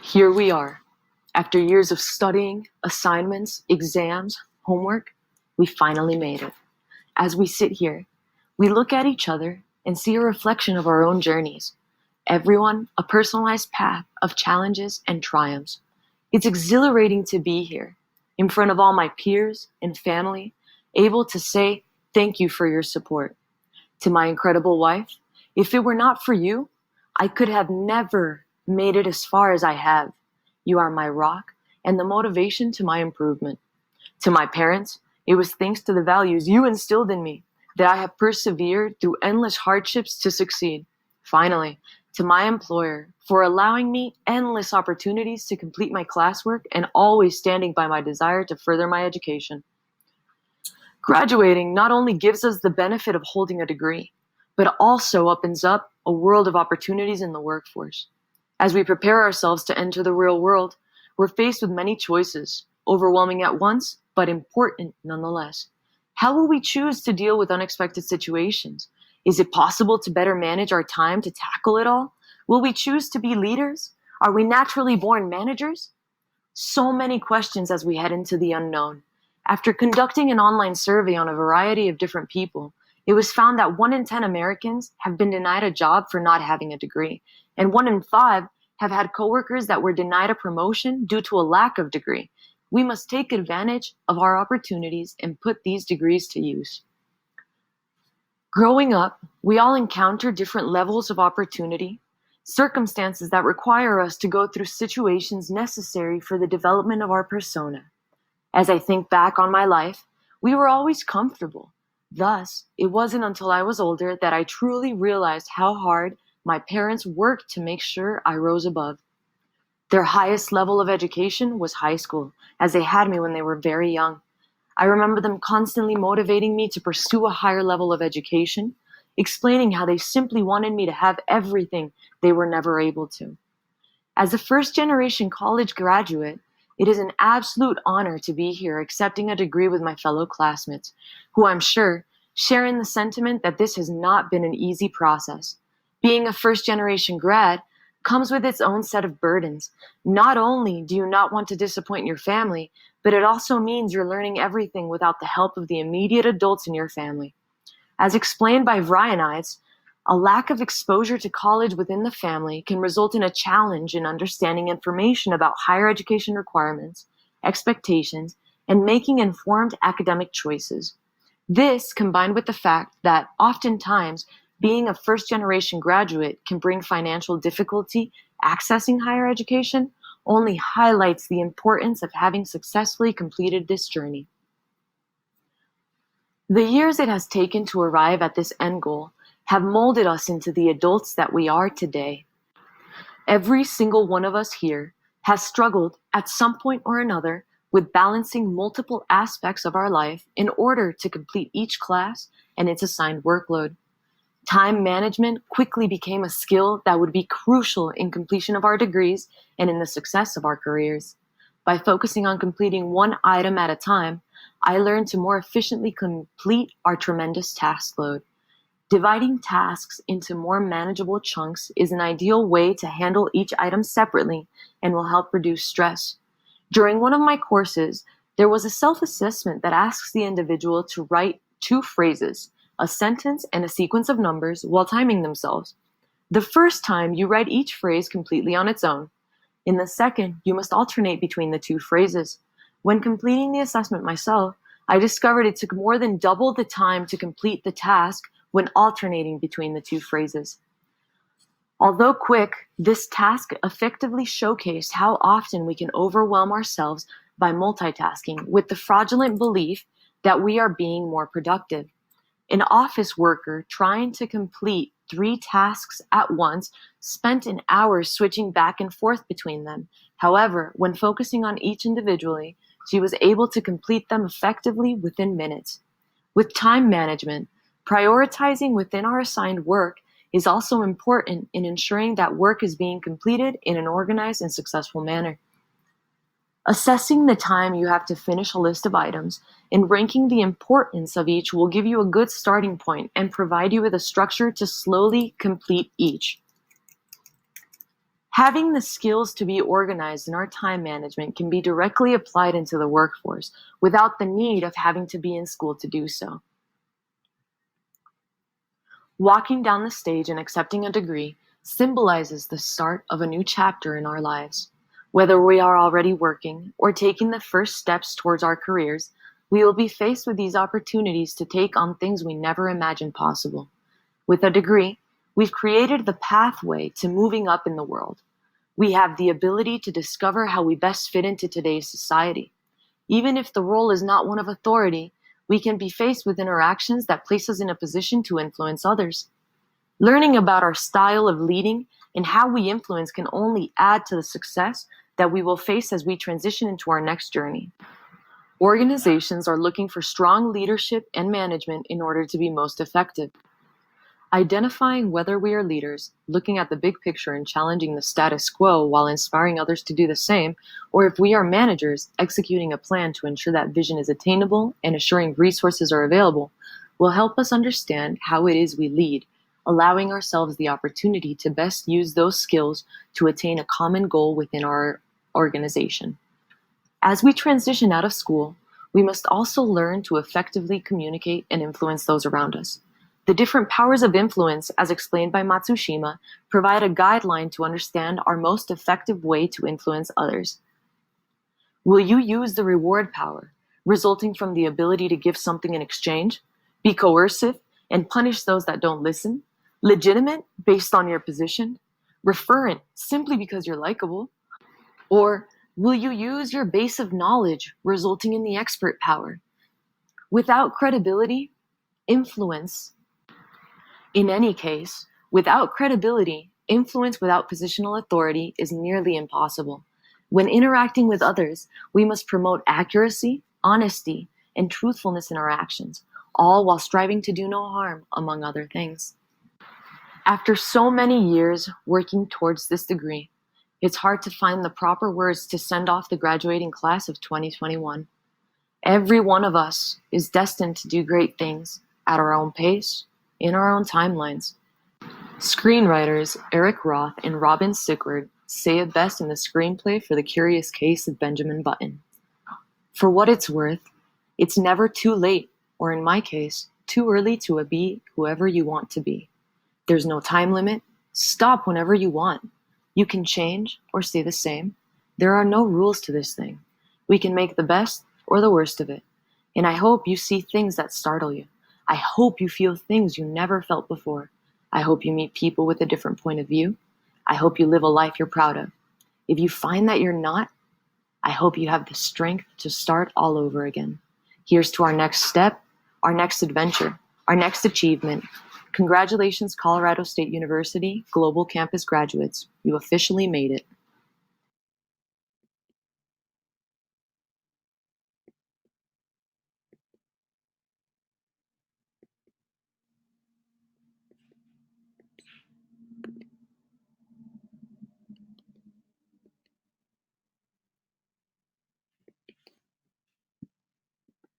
Here we are. After years of studying, assignments, exams, homework, we finally made it. As we sit here, we look at each other and see a reflection of our own journeys. Everyone a personalized path of challenges and triumphs. It's exhilarating to be here, in front of all my peers and family, able to say thank you for your support. To my incredible wife, if it were not for you, I could have never made it as far as I have. You are my rock and the motivation to my improvement. To my parents, it was thanks to the values you instilled in me that I have persevered through endless hardships to succeed. Finally, to my employer for allowing me endless opportunities to complete my classwork and always standing by my desire to further my education. Graduating not only gives us the benefit of holding a degree, but also opens up a world of opportunities in the workforce. As we prepare ourselves to enter the real world, we're faced with many choices, overwhelming at once, but important nonetheless. How will we choose to deal with unexpected situations? Is it possible to better manage our time to tackle it all? Will we choose to be leaders? Are we naturally born managers? So many questions as we head into the unknown. After conducting an online survey on a variety of different people, it was found that 1 in 10 Americans have been denied a job for not having a degree, and 1 in 5 have had coworkers that were denied a promotion due to a lack of degree. We must take advantage of our opportunities and put these degrees to use. Growing up, we all encounter different levels of opportunity, circumstances that require us to go through situations necessary for the development of our persona. As I think back on my life, we were always comfortable. Thus, it wasn't until I was older that I truly realized how hard my parents worked to make sure I rose above. Their highest level of education was high school, as they had me when they were very young. I remember them constantly motivating me to pursue a higher level of education, explaining how they simply wanted me to have everything they were never able to. As a first-generation college graduate, it is an absolute honor to be here accepting a degree with my fellow classmates, who I'm sure share in the sentiment that this has not been an easy process. Being a first-generation grad comes with its own set of burdens. Not only do you not want to disappoint your family, but it also means you're learning everything without the help of the immediate adults in your family. As explained by Vrianides, a lack of exposure to college within the family can result in a challenge in understanding information about higher education requirements, expectations, and making informed academic choices. This, combined with the fact that oftentimes being a first-generation graduate can bring financial difficulty accessing higher education, only highlights the importance of having successfully completed this journey. The years it has taken to arrive at this end goal have molded us into the adults that we are today. Every single one of us here has struggled at some point or another with balancing multiple aspects of our life in order to complete each class and its assigned workload. Time management quickly became a skill that would be crucial in completion of our degrees and in the success of our careers. By focusing on completing one item at a time, I learned to more efficiently complete our tremendous task load. Dividing tasks into more manageable chunks is an ideal way to handle each item separately and will help reduce stress. During one of my courses, there was a self-assessment that asks the individual to write 2 phrases, a sentence and a sequence of numbers while timing themselves. The first time, you write each phrase completely on its own. In the second, you must alternate between the 2 phrases. When completing the assessment myself, I discovered it took more than double the time to complete the task when alternating between the 2 phrases. Although quick, this task effectively showcased how often we can overwhelm ourselves by multitasking with the fraudulent belief that we are being more productive. An office worker trying to complete 3 tasks at once spent an hour switching back and forth between them. However, when focusing on each individually, she was able to complete them effectively within minutes. With time management, prioritizing within our assigned work is also important in ensuring that work is being completed in an organized and successful manner. Assessing the time you have to finish a list of items and ranking the importance of each will give you a good starting point and provide you with a structure to slowly complete each. Having the skills to be organized in our time management can be directly applied into the workforce without the need of having to be in school to do so. Walking down the stage and accepting a degree symbolizes the start of a new chapter in our lives. Whether we are already working or taking the first steps towards our careers, we will be faced with these opportunities to take on things we never imagined possible. With a degree, we've created the pathway to moving up in the world. We have the ability to discover how we best fit into today's society. Even if the role is not one of authority, we can be faced with interactions that place us in a position to influence others. Learning about our style of leading and how we influence can only add to the success that we will face as we transition into our next journey. Organizations are looking for strong leadership and management in order to be most effective. Identifying whether we are leaders, looking at the big picture and challenging the status quo while inspiring others to do the same, or if we are managers, executing a plan to ensure that vision is attainable and assuring resources are available, will help us understand how it is we lead, allowing ourselves the opportunity to best use those skills to attain a common goal within our organization. As we transition out of school, we must also learn to effectively communicate and influence those around us. The different powers of influence, as explained by Matsushima, provide a guideline to understand our most effective way to influence others. Will you use the reward power, resulting from the ability to give something in exchange, be coercive, and punish those that don't listen, legitimate based on your position, referent simply because you're likable? Or will you use your base of knowledge, resulting in the expert power? Without credibility, influence. In any case, without credibility, influence without positional authority is nearly impossible. When interacting with others, we must promote accuracy, honesty, and truthfulness in our actions, all while striving to do no harm, among other things. After so many years working towards this degree, it's hard to find the proper words to send off the graduating class of 2021. Every one of us is destined to do great things at our own pace, in our own timelines. Screenwriters Eric Roth and Robin Sickward say it best in the screenplay for The Curious Case of Benjamin Button. For what it's worth, it's never too late, or in my case, too early to be whoever you want to be. There's no time limit. Stop whenever you want. You can change or stay the same. There are no rules to this thing. We can make the best or the worst of it. And I hope you see things that startle you. I hope you feel things you never felt before. I hope you meet people with a different point of view. I hope you live a life you're proud of. If you find that you're not, I hope you have the strength to start all over again. Here's to our next step, our next adventure, our next achievement. Congratulations, Colorado State University Global Campus graduates. You officially made it.